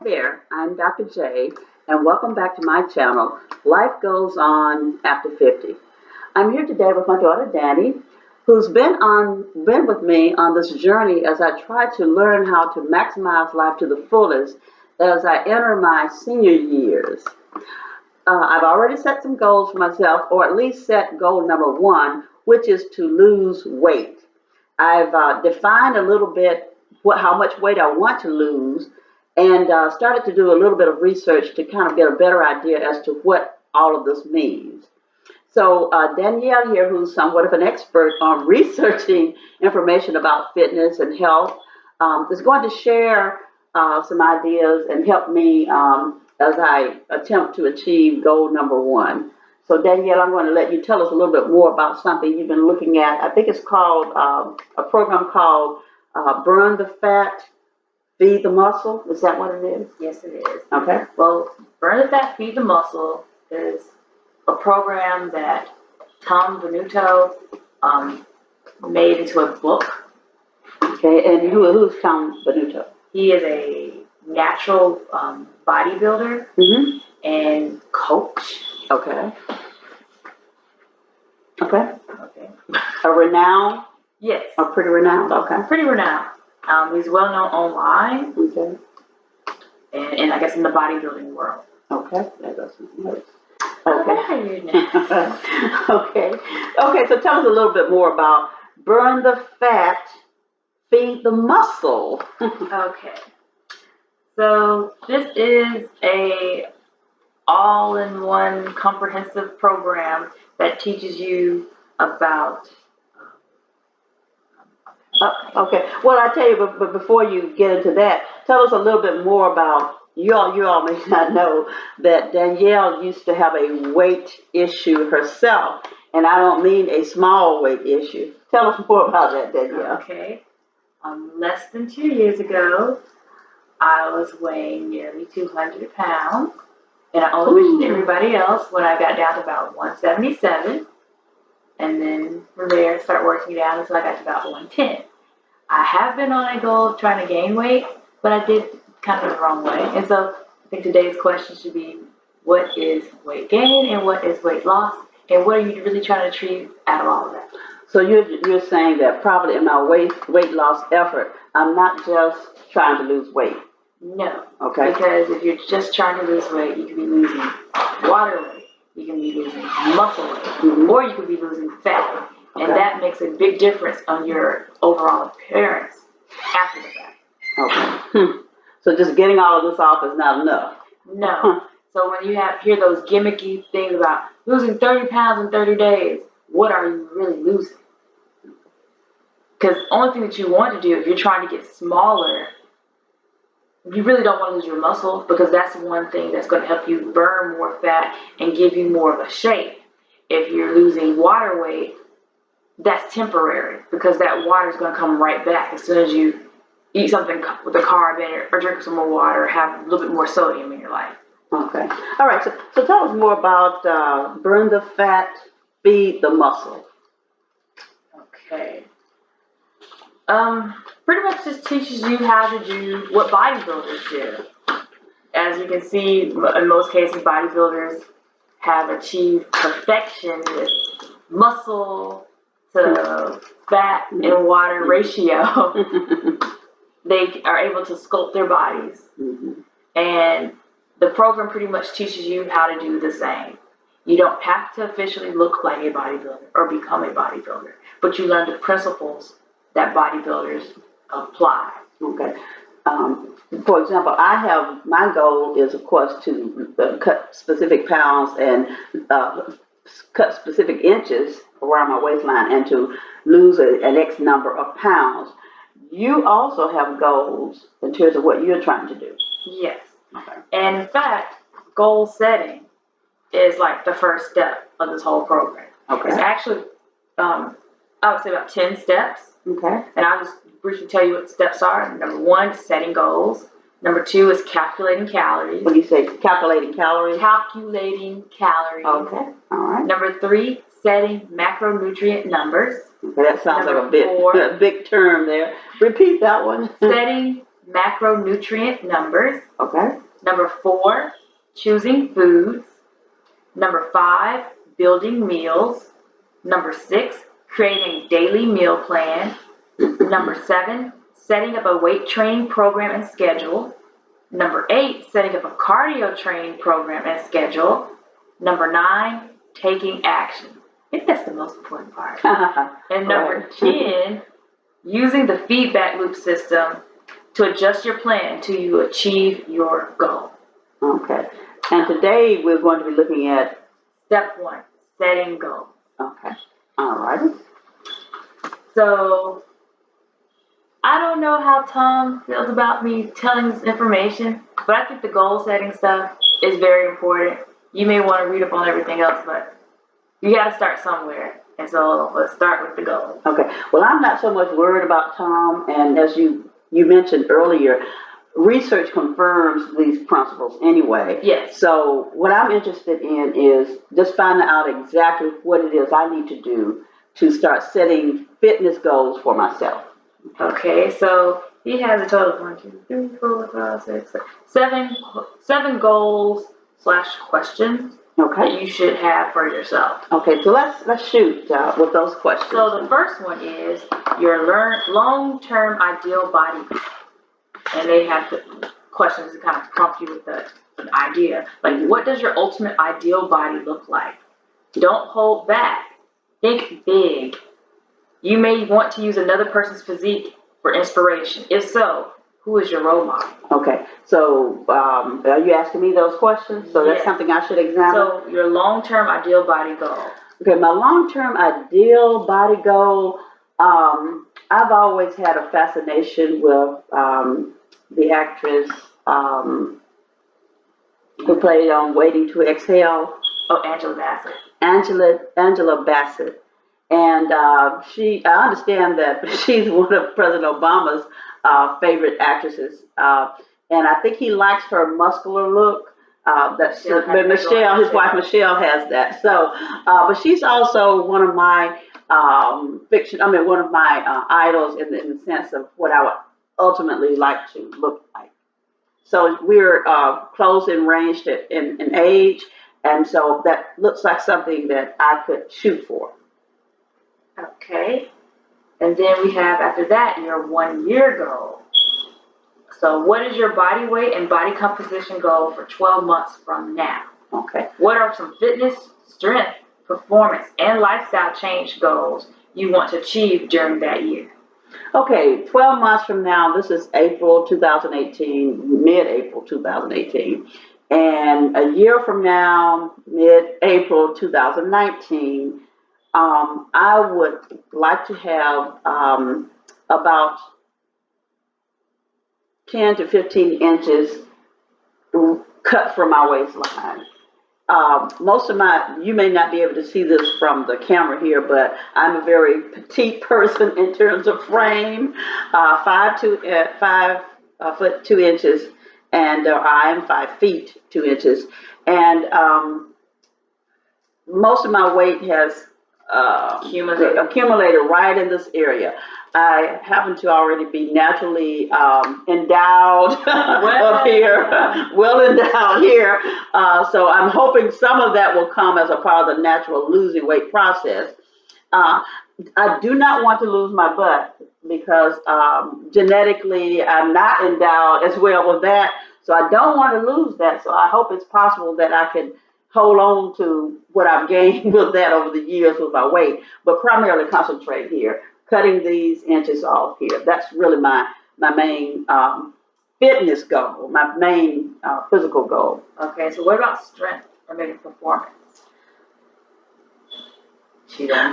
There, I'm Dr. J, and welcome back to my channel, Life Goes On After 50. I'm here today with my daughter Danny, who's been with me on this journey as I try to learn how to maximize life to the fullest as I enter my senior years. I've already set some goals for myself, or at least set goal number one, which is to lose weight. I've defined a little bit how much weight I want to lose, and started to do a little bit of research to kind of get a better idea as to what all of this means. So Danielle here, who's somewhat of an expert on researching information about fitness and health, is going to share some ideas and help me as I attempt to achieve goal number one. So Danielle, I'm going to let you tell us a little bit more about something you've been looking at. I think it's called a program called Burn the Fat, Feed the Muscle. Is that what it is? Yes, it is. Okay. Well, Burn the Fat, Feed the Muscle is a program that Tom Venuto made into a book. Okay, and who's Tom Venuto? He is a natural bodybuilder and coach. Okay. Okay. Okay. A renowned? Yes. A pretty renowned, okay. Pretty renowned. He's well known online. Okay. And I guess in the bodybuilding world. Okay. That does some notes. Okay. Okay. Okay, so tell us a little bit more about Burn the Fat, Feed the Muscle. Okay. So this is a all-in-one comprehensive program that teaches you about Okay. Well, I tell you, but before you get into that, tell us a little bit more about you all may not know that Danielle used to have a weight issue herself, and I don't mean a small weight issue. Tell us more about that, Danielle. Okay. Less than 2 years ago, I was weighing nearly 200 pounds, and I only weighed everybody else when I got down to about 177, and then from there start working down until I got to about 110. I have been on a goal of trying to gain weight, but I did kind of the wrong way. And so I think today's question should be, what is weight gain and what is weight loss? And what are you really trying to achieve out of all of that? So you're saying that probably in my weight loss effort, I'm not just trying to lose weight. No. Okay. Because if you're just trying to lose weight, you could be losing water weight, you can be losing muscle weight, or you could be losing fat. And that makes a big difference on your overall appearance after the fact. Okay. So just getting all of this off is not enough. No. So when you hear those gimmicky things about losing 30 pounds in 30 days, what are you really losing? Because the only thing that you want to do if you're trying to get smaller, you really don't want to lose your muscle, because that's the one thing that's going to help you burn more fat and give you more of a shape. If you're losing water weight, that's temporary, because that water is going to come right back as soon as you eat something with a carb in it, or drink some more water, or have a little bit more sodium in your life. Okay. All right. So tell us more about Burn the Fat, Feed the Muscle. Okay. Pretty much just teaches you how to do what bodybuilders do. As you can see, in most cases, bodybuilders have achieved perfection with muscle to fat and water ratio. They are able to sculpt their bodies. And the program pretty much teaches you how to do the same. You don't have to officially look like a bodybuilder or become a bodybuilder, but you learn the principles that bodybuilders apply. Okay. For example, my goal is, of course, to cut specific pounds and cut specific inches around my waistline and to lose an X number of pounds. You also have goals in terms of what you're trying to do. Yes. Okay. And in fact, goal setting is like the first step of this whole program. Okay. It's actually, I would say about 10 steps. Okay. And I'll just briefly tell you what the steps are. Number 1 is setting goals. Number 2 is calculating calories. When you say calculating calories? Calculating calories. Okay. All right. Number 3, setting macronutrient numbers. Okay, that sounds Number like a big term there. Repeat that one. Setting macronutrient numbers. Okay. Number 4, choosing foods. Number 5, building meals. Number 6, creating a daily meal plan. Number 7, setting up a weight training program and schedule. Number 8, setting up a cardio training program and schedule. Number 9, taking action. I think that's the most important part. And number 10, using the feedback loop system to adjust your plan until you achieve your goal. Okay. And today we're going to be looking at Step 1, setting goals. Okay. All right. So I don't know how Tom feels about me telling this information, but I think the goal setting stuff is very important. You may want to read up on everything else, but you got to start somewhere. And so let's start with the goal. Okay. Well, I'm not so much worried about Tom, and as you mentioned earlier, research confirms these principles anyway. Yes. So what I'm interested in is just finding out exactly what it is I need to do to start setting fitness goals for myself. Okay, so he has a total of 1, 2, 3, 4, 5, 6, 7, 7 goals / questions Okay. that you should have for yourself. Okay, so let's shoot with those questions. So the first one is your long-term ideal body. And they have the questions to kind of prompt you with an idea. Like, what does your ultimate ideal body look like? Don't hold back. Think big. You may want to use another person's physique for inspiration. If so, who is your role model? Okay, so are you asking me those questions? So that's Yes. something I should examine? So your long-term ideal body goal. Okay, my long-term ideal body goal, I've always had a fascination with the actress who played on Waiting to Exhale. Oh, Angela Bassett. Angela Bassett. And I understand that she's one of President Obama's favorite actresses. And I think he likes her muscular look. But Michelle, his wife Michelle, has that. So, but she's also one of my one of my idols in the sense of what I would ultimately like to look like. So we're close in range in age, and so that looks like something that I could shoot for. Okay. And then we have, after that, your 1-year goal. So what is your body weight and body composition goal for 12 months from now? Okay. What are some fitness, strength, performance, and lifestyle change goals you want to achieve during that year? Okay, 12 months from now, this is April 2018, mid-April 2018. And a year from now, mid-April 2019, I would like to have about 10 to 15 inches cut from my waistline. Most of you may not be able to see this from the camera here, but I'm a very petite person in terms of frame, 5 foot 2 inches, and I am 5 feet 2 inches. And most of my weight has accumulated right in this area. I happen to already be naturally endowed up here, well endowed here. So I'm hoping some of that will come as a part of the natural losing weight process. I do not want to lose my butt because genetically I'm not endowed as well with that. So I don't want to lose that. So I hope it's possible that I can hold on to what I've gained with that over the years with my weight, but primarily concentrate here, cutting these inches off here. That's really my main fitness goal, my main physical goal. Okay, so what about strength or maybe performance?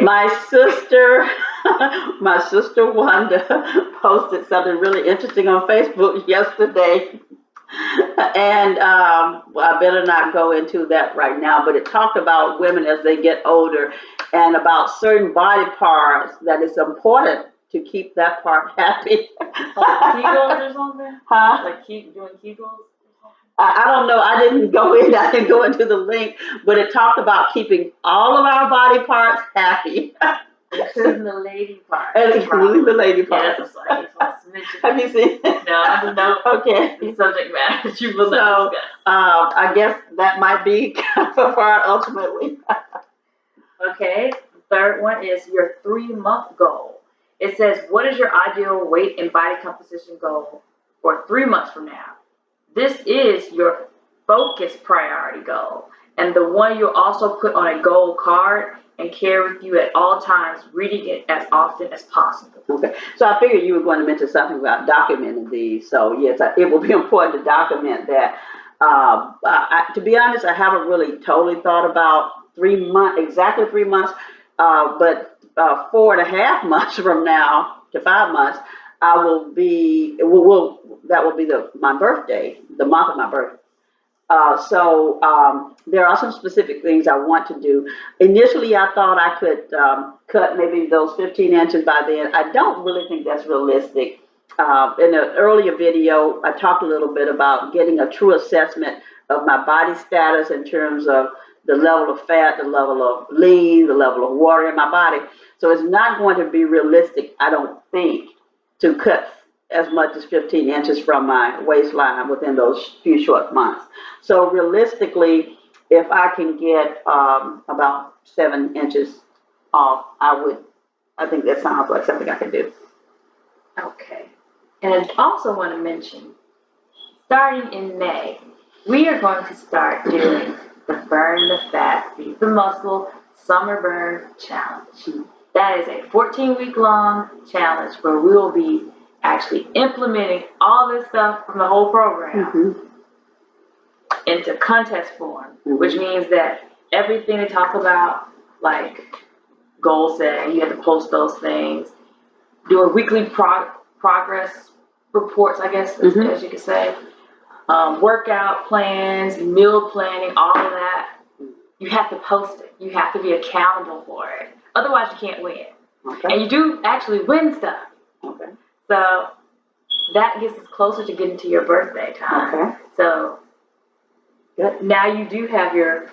My sister Wanda posted something really interesting on Facebook yesterday. And I better not go into that right now, but it talked about women as they get older and about certain body parts that it's important to keep that part happy. Like Kegels or something? Huh? Like doing Kegels? I don't know. I didn't go into the link, but it talked about keeping all of our body parts happy. Including the lady part. Including the lady part. Yeah, that's what I just mentioned. Have you seen it? No, no. Okay. The subject matter that you will not discuss. I guess that might be preferred ultimately. Okay, the third one is your 3-month goal. It says, what is your ideal weight and body composition goal for 3 months from now? This is your focus priority goal, and the one you'll also put on a goal card and carry with you at all times, reading it as often as possible. Okay, so I figured you were going to mention something about documenting these. So yes, it will be important to document that. To be honest, I haven't really totally thought about 3 months, exactly 3 months, but 4.5 months from now to 5 months, I will be. That will be my birthday, the month of my birthday. There are some specific things I want to do. Initially, I thought I could cut maybe those 15 inches by then. I don't really think that's realistic. In an earlier video, I talked a little bit about getting a true assessment of my body status in terms of the level of fat, the level of lean, the level of water in my body. So it's not going to be realistic, I don't think, to cut as much as 15 inches from my waistline within those few short months. So realistically, if I can get about 7 inches off, I think that sounds like something I can do. Okay. And I also want to mention, starting in May, we are going to start doing the Burn the Fat, Feed the Muscle Summer Burn Challenge. That is a 14-week long challenge where we will be actually implementing all this stuff from the whole program into contest form, which means that everything they talk about, like goal setting, you have to post those things, doing weekly progress reports, I guess, as you could say, workout plans, meal planning, all of that. You have to post it. You have to be accountable for it. Otherwise, you can't win. Okay. And you do actually win stuff. Okay. So that gets us closer to getting to your birthday time. Okay. So good. Now you do have your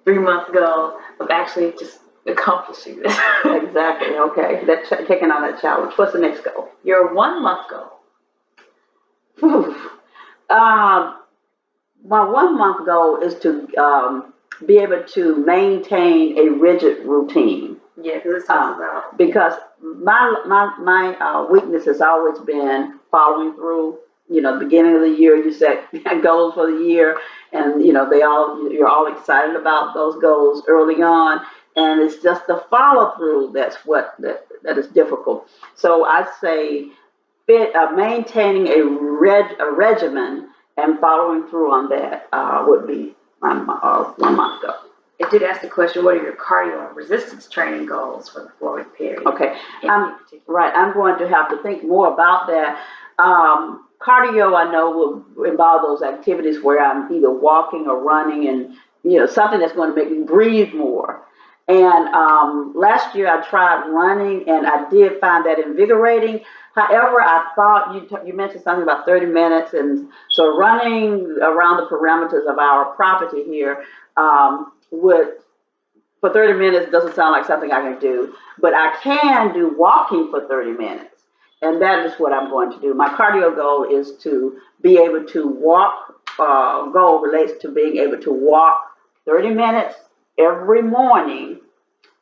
3-month goal of actually just accomplishing this. Exactly. Okay. Taking on that challenge. What's the next goal? Your 1-month goal. My 1-month goal is to be able to maintain a rigid routine. Yeah, because it talks about. Because my weakness has always been following through. You know, the beginning of the year, you set goals for the year, and you're all excited about those goals early on, and it's just the follow through that is difficult. So I say, maintaining a regimen and following through on that would be my 1-month goal. It did ask the question, what are your cardio and resistance training goals for the 4-week period? Okay, right. I'm going to have to think more about that. Cardio, I know, will involve those activities where I'm either walking or running, and something that's going to make me breathe more. And last year I tried running, and I did find that invigorating. However, I thought you mentioned something about 30 minutes, and so running around the parameters of our property here for 30 minutes doesn't sound like something I can do, but I can do walking for 30 minutes. And that is what I'm going to do. My cardio goal is to be able to walk, goal relates to being able to walk 30 minutes every morning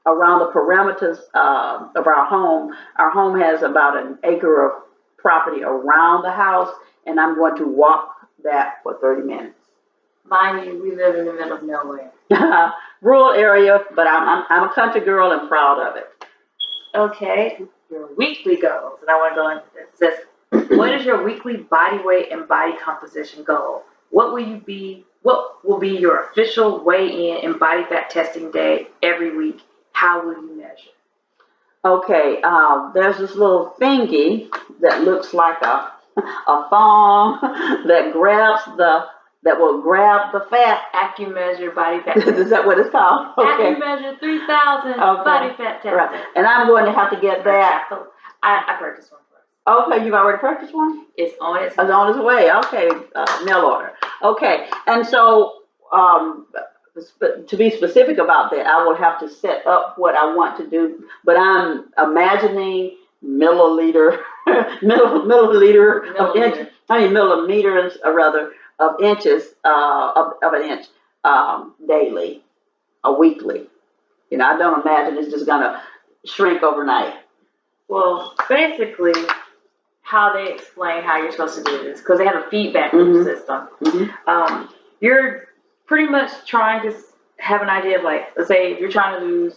around the parameters of our home. Our home has about an acre of property around the house, and I'm going to walk that for 30 minutes. Mind you, we live in the middle of nowhere. Rural area, but I'm a country girl and proud of it. Okay, your weekly goals, and I want to go into this. It says, what is your weekly body weight and body composition goal? What will be your official weigh-in and body fat testing day every week? How will you measure? Okay, there's this little thingy that looks like a thong that will grab the fat. AccuMeasure body fat testing. Is that what it's called? Okay. AccuMeasure 3000 body fat testing. Right. And I'm going to have to get that. I purchased one for us. Okay, you've already purchased one? It's on its way. It's on its way. Okay, mail order. Okay, and so to be specific about that, I will have to set up what I want to do. But I'm imagining milliliter, milliliter of inch. I mean millimeters, or rather, of inches of an inch daily, or weekly. You know, I don't imagine it's just gonna shrink overnight. Well, basically, how they explain how you're supposed to do this, because they have a feedback loop system. You're pretty much trying to have an idea of, like, let's say if you're trying to lose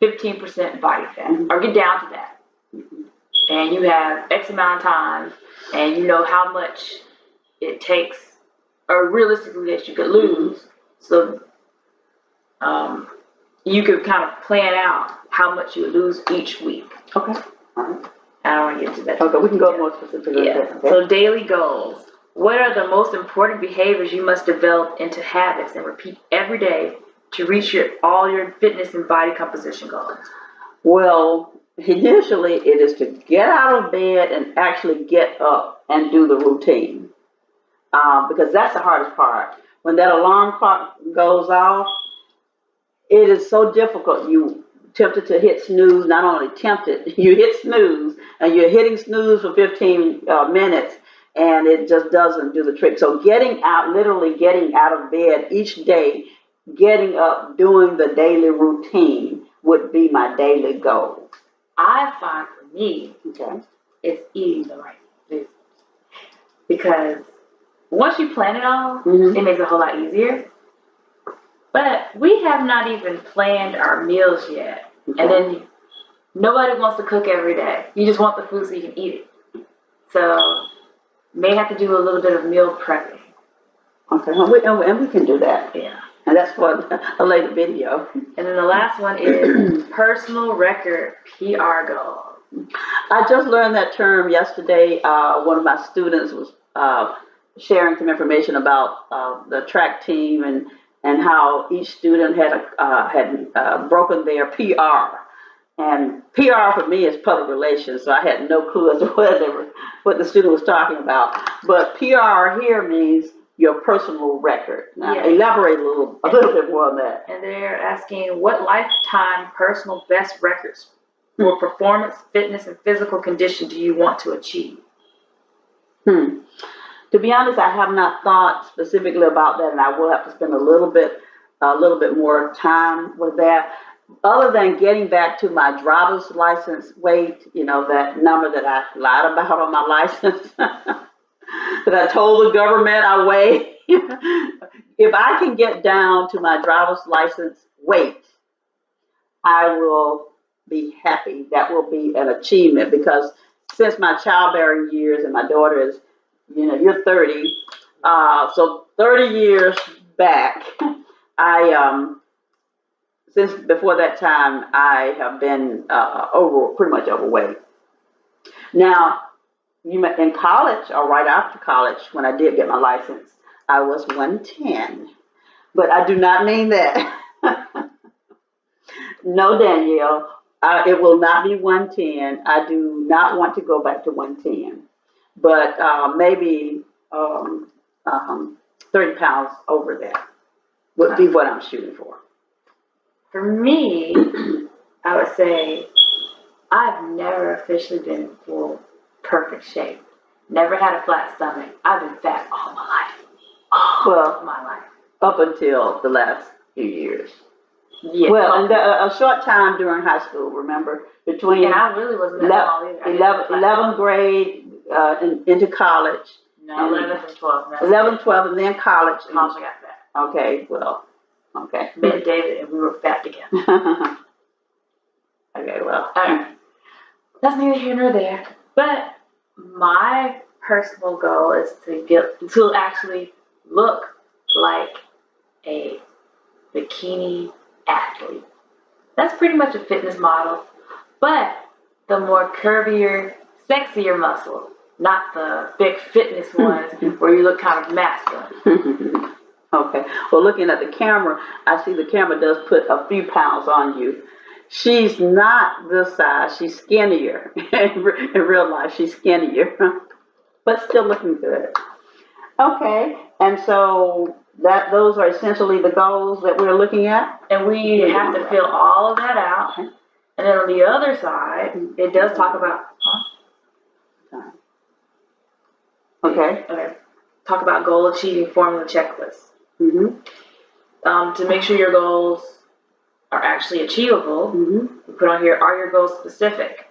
15% body fat, or get down to that, and you have X amount of time, and you know how much it takes, or realistically that you could lose, so you could kind of plan out how much you would lose each week. Okay. All right. I don't want to get into that. Okay, we can go more specifically. Yeah. Okay. So daily goals. What are the most important behaviors you must develop into habits and repeat every day to reach all your fitness and body composition goals? Well, initially it is to get out of bed and actually get up and do the routine, because that's the hardest part. When that alarm clock goes off, it is so difficult. You tempted to hit snooze, not only tempted, you hit snooze, and you're hitting snooze for 15 minutes, and it just doesn't do the trick. So getting out, literally getting out of bed each day, getting up, doing the daily routine would be my daily goal. I find for me, it's eating the right food. Because once you plan it all, it makes it a whole lot easier. But we have not even planned our meals yet. And then nobody wants to cook every day. You just want the food so you can eat it. So may have to do a little bit of meal prepping. Okay, and we can do that. Yeah. And that's for a later video. And then the last one is personal record PR goal. I just learned that term yesterday. One of my students was sharing some information about the track team and how each student had broken their PR. And PR for me is public relations, so I had no clue as to what the student was talking about. But PR here means your personal record. Now, elaborate a little bit more on that. And they're asking, what lifetime personal best records for performance, fitness, and physical condition do you want to achieve? To be honest, I have not thought specifically about that, and I will have to spend a little bit more time with that. Other than getting back to my driver's license weight, you know, that number that I lied about on my license, that I told the government I weigh. If I can get down to my driver's license weight, I will be happy. That will be an achievement, because since my childbearing years, and my daughter is, you know, you're 30, so 30 years back, since before that time, I have been pretty much overweight. Now, in college, or right after college, when I did get my license, I was 110. But I do not mean that. No, Danielle, it will not be 110. I do not want to go back to 110. But maybe 30 pounds over that would be what I'm shooting for. For me, I would say I've never officially been in full perfect shape. Never had a flat stomach. I've been fat all my life. All my life. Up until the last few years. Yeah. Well, and a short time during high school, remember? Between and I really wasn't that small either. 11th grade into college. No, 11th and 12th. 11th, 12th, and then college. College, I got fat. Okay, well, okay. Met David and we were fat together. Okay, well. All right. That's neither here nor there. But my personal goal is to actually look like a bikini athlete. That's pretty much a fitness model, but the more curvier, sexier muscles, not the big fitness ones where you look kind of masculine. Okay. Well, looking at the camera, I see the camera does put a few pounds on you. She's not this size. She's skinnier. In real life, she's skinnier, but still looking good. Okay. And so those are essentially the goals that we're looking at? And we have to fill all of that out. Okay. And then on the other side, it does talk about, Okay. talk about goal achieving formula checklists. Mm-hmm. To make sure your goals are actually achievable, Mm-hmm. we put on here, are your goals specific?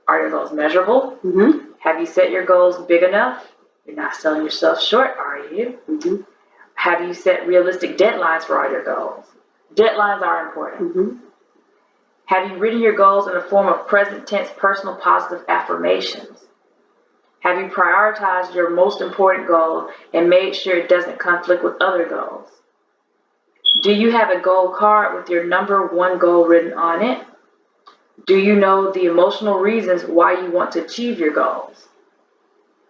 Are your goals measurable? Mm-hmm. Have you set your goals big enough? You're not selling yourself short, are you? Mm-hmm. Have you set realistic deadlines for all your goals? Deadlines are important. Mm-hmm. Have you written your goals in the form of present tense personal positive affirmations? Have you prioritized your most important goal and made sure it doesn't conflict with other goals? Do you have a goal card with your number one goal written on it? Do you know the emotional reasons why you want to achieve your goals?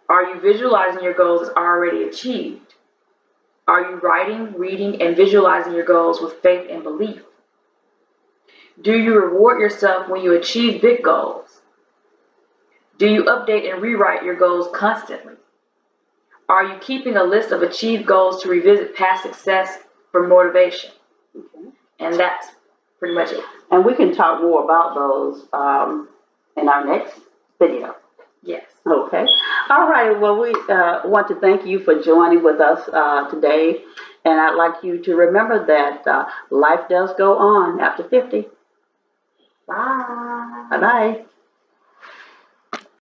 Are you visualizing your goals as already achieved? Are you writing, reading, and visualizing your goals with faith and belief? Do you reward yourself when you achieve big goals? Do you update and rewrite your goals constantly? Are you keeping a list of achieved goals to revisit past success for motivation? Okay. And that's pretty much it. And we can talk more about those in our next video. Yes. Okay. All right. Well, we want to thank you for joining with us today. And I'd like you to remember that life does go on after 50. Bye. Bye-bye.